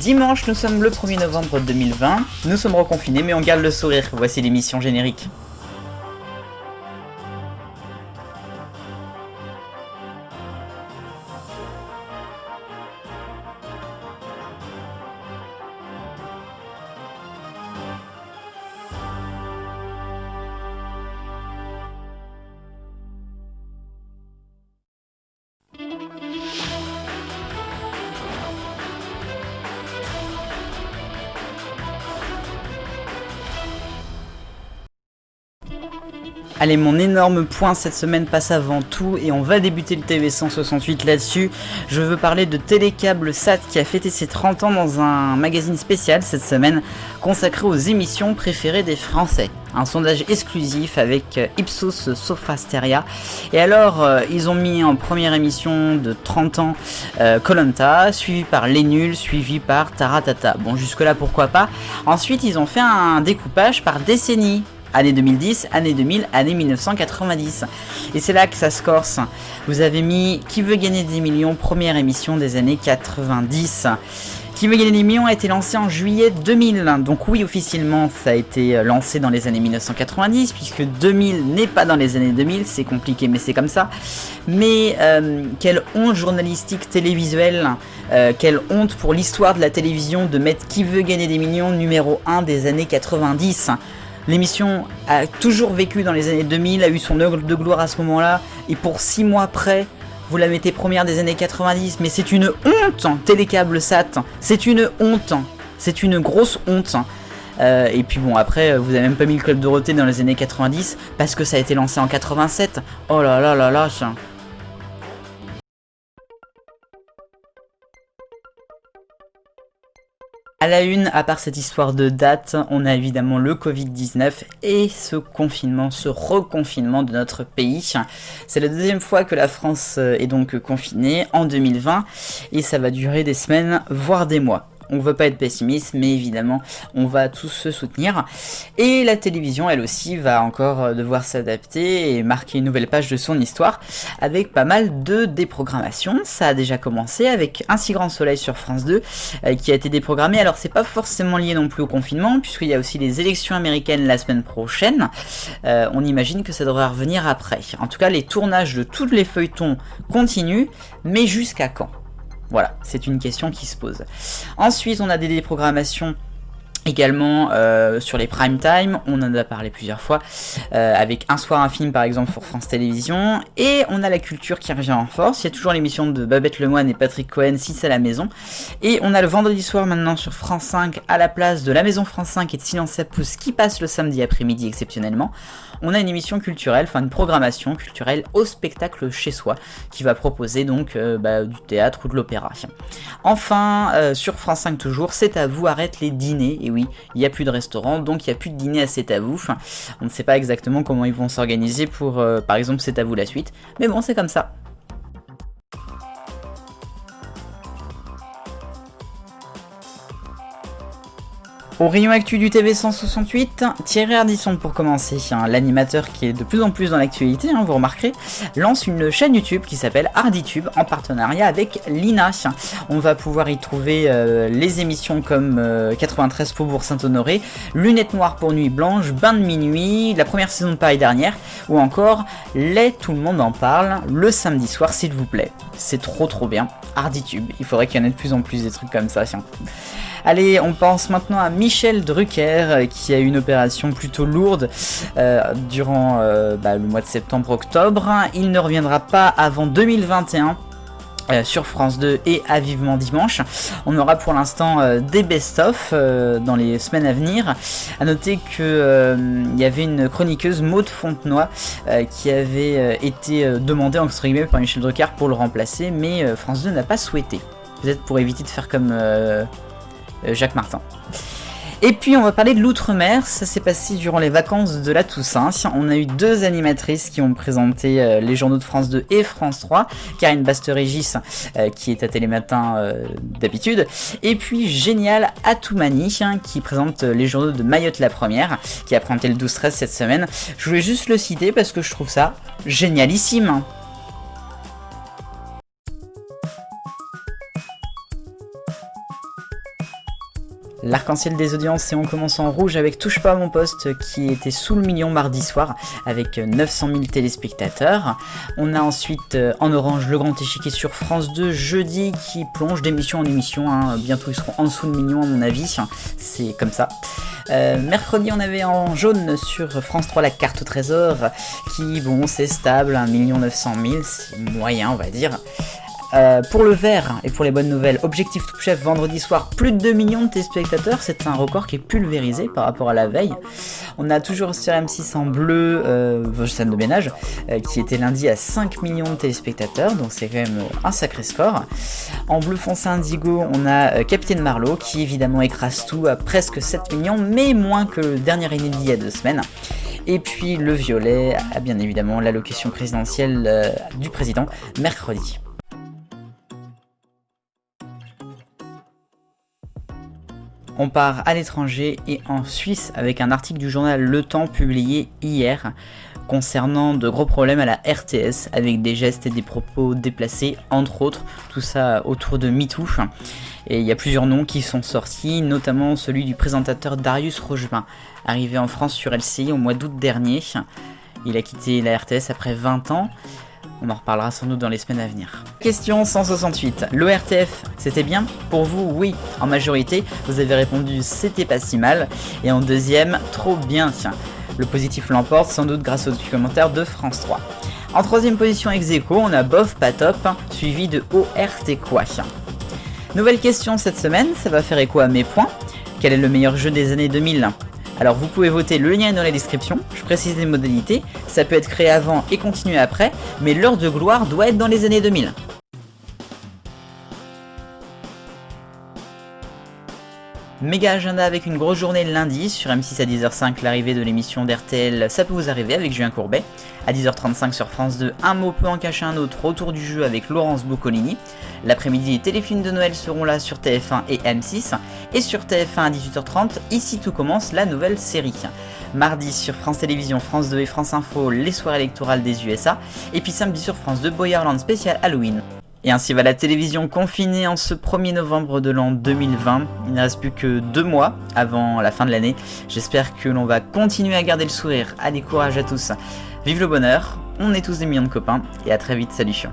Dimanche, nous sommes le 1er novembre 2020, nous sommes reconfinés mais on garde le sourire, voici l'émission générique. Allez, mon énorme point cette semaine passe avant tout et on va débuter le TV 168 là-dessus. Je veux parler de Télécable Sat qui a fêté ses 30 ans dans un magazine spécial cette semaine consacré aux émissions préférées des Français. Un sondage exclusif avec Ipsos Sophrasteria. Et alors, ils ont mis en première émission de 30 ans Koh-Lanta, suivi par Les Nuls, suivi par Taratata. Bon, jusque-là, pourquoi pas. Ensuite, ils ont fait un découpage par décennie. Année 2010, année 2000, année 1990. Et c'est là que ça se corse. Vous avez mis Qui veut gagner des millions, première émission des années 90. Qui veut gagner des millions a été lancé en juillet 2000. Donc oui, officiellement, ça a été lancé dans les années 1990, puisque 2000 n'est pas dans les années 2000. C'est compliqué, mais c'est comme ça. Mais quelle honte journalistique télévisuelle, quelle honte pour l'histoire de la télévision de mettre Qui veut gagner des millions numéro 1 des années 90. L'émission a toujours vécu dans les années 2000, a eu son heure de gloire à ce moment-là, et pour 6 mois près, vous la mettez première des années 90, mais c'est une honte, Télécable Sat, c'est une honte, c'est une grosse honte. Et puis bon, après, vous avez même pas mis le Club Dorothée dans les années 90, parce que ça a été lancé en 87, oh là là là là. À la une, à part cette histoire de date, on a évidemment le Covid-19 et ce confinement, ce reconfinement de notre pays. C'est la deuxième fois que la France est donc confinée en 2020 et ça va durer des semaines, voire des mois. On ne veut pas être pessimiste, mais évidemment, on va tous se soutenir. Et la télévision, elle aussi, va encore devoir s'adapter et marquer une nouvelle page de son histoire avec pas mal de déprogrammations. Ça a déjà commencé avec Un si grand soleil sur France 2 qui a été déprogrammé. Alors, c'est pas forcément lié non plus au confinement, puisqu'il y a aussi les élections américaines la semaine prochaine. On imagine que ça devrait revenir après. En tout cas, les tournages de tous les feuilletons continuent, mais jusqu'à quand ? Voilà, c'est une question qui se pose. Ensuite, on a des déprogrammations également sur les prime time, on en a parlé plusieurs fois, avec Un soir un film par exemple pour France Télévisions, et on a la culture qui revient en force, il y a toujours l'émission de Babette Lemoine et Patrick Cohen, Si c'est à la maison, et on a le vendredi soir maintenant sur France 5, à la place de La Maison France 5 et de Silence ça pousse, qui passe le samedi après-midi exceptionnellement. On a une émission culturelle, enfin une programmation culturelle au spectacle chez soi, qui va proposer donc du théâtre ou de l'opéra. Enfin, sur France 5 toujours, C'est à vous, arrête les dîners, et oui, il n'y a plus de restaurant, donc il n'y a plus de dîner à C'est à vous. On ne sait pas exactement comment ils vont s'organiser pour, par exemple, C'est à vous la suite, mais bon, c'est comme ça. Au rayon actu du TV 168, Thierry Ardisson pour commencer, l'animateur qui est de plus en plus dans l'actualité, vous remarquerez, lance une chaîne YouTube qui s'appelle Arditube en partenariat avec l'INA. On va pouvoir y trouver les émissions comme 93 Faubourg Saint-Honoré, Lunettes noires pour Nuit blanche, Bain de minuit, la première saison de Paris dernière, ou encore Les Tout le monde en parle, le samedi soir s'il vous plaît. C'est trop bien, Arditube, il faudrait qu'il y en ait de plus en plus des trucs comme ça. Allez, on pense maintenant à Michel Drucker qui a eu une opération plutôt lourde durant le mois de septembre-octobre. Il ne reviendra pas avant 2021. Sur France 2 et à Vivement Dimanche. On aura pour l'instant des best-of dans les semaines à venir. A noter que il y avait une chroniqueuse, Maud Fontenoy, qui avait été demandée entre guillemets par Michel Drucker pour le remplacer, mais France 2 n'a pas souhaité. Peut-être pour éviter de faire comme Jacques Martin. Et puis on va parler de l'outre-mer, ça s'est passé durant les vacances de la Toussaint. On a eu 2 animatrices qui ont présenté les journaux de France 2 et France 3, Karine Baste-Régis qui est à Télématin d'habitude, et puis Génial Atoumani qui présente les journaux de Mayotte la première, qui a présenté le 12-13 cette semaine. Je voulais juste le citer parce que je trouve ça génialissime. L'arc-en-ciel des audiences, et on commence en rouge avec Touche pas à mon poste qui était sous le million mardi soir avec 900 000 téléspectateurs. On a ensuite en orange le grand échiquier sur France 2 jeudi qui plonge d'émission en émission, hein. Bientôt ils seront en dessous le million à mon avis, c'est comme ça. Mercredi on avait en jaune sur France 3 la carte au trésor qui bon c'est stable, 1 900 000, c'est moyen on va dire. Pour le vert et pour les bonnes nouvelles, Objectif Top Chef vendredi soir, plus de 2 millions de téléspectateurs, c'est un record qui est pulvérisé par rapport à la veille. On a toujours sur M6 en bleu, scène de ménage, qui était lundi à 5 millions de téléspectateurs, donc c'est quand même un sacré score. En bleu foncé indigo, on a Capitaine Marlowe qui évidemment écrase tout à presque 7 millions, mais moins que le dernier inédit il y a 2 semaines. Et puis le violet a bien évidemment l'allocution présidentielle du président mercredi. On part à l'étranger et en Suisse avec un article du journal Le Temps publié hier concernant de gros problèmes à la RTS avec des gestes et des propos déplacés entre autres, tout ça autour de MeToo. Et il y a plusieurs noms qui sont sortis, notamment celui du présentateur Darius Rochebin, arrivé en France sur LCI au mois d'août dernier. Il a quitté la RTS après 20 ans. On en reparlera sans doute dans les semaines à venir. Question 168. L'ORTF, c'était bien? Pour vous, oui. En majorité, vous avez répondu c'était pas si mal. Et en deuxième, trop bien, tiens. Le positif l'emporte, sans doute grâce aux commentaires de France 3. En troisième position ex aequo, on a bof, pas top, suivi de ORT quoi. Nouvelle question cette semaine, ça va faire écho à mes points. Quel est le meilleur jeu des années 2000? Alors vous pouvez voter, le lien est dans la description, je précise les modalités, ça peut être créé avant et continuer après, mais l'heure de gloire doit être dans les années 2000. Méga agenda avec une grosse journée lundi, sur M6 à 10h05 l'arrivée de l'émission d'RTL Ça peut vous arriver avec Julien Courbet, à 10h35 sur France 2 Un mot peut en cacher un autre autour du jeu avec Laurence Boccolini, l'après-midi les téléfilms de Noël seront là sur TF1 et M6, et sur TF1 à 18h30, Ici tout commence, la nouvelle série. Mardi sur France Télévisions, France 2 et France Info, les soirées électorales des USA, et puis samedi sur France 2, Boyarland spécial Halloween. Et ainsi va la télévision confinée en ce 1er novembre de l'an 2020. Il ne reste plus que 2 mois avant la fin de l'année. J'espère que l'on va continuer à garder le sourire. Allez, courage à tous. Vive le bonheur, on est tous des millions de copains et à très vite, salut.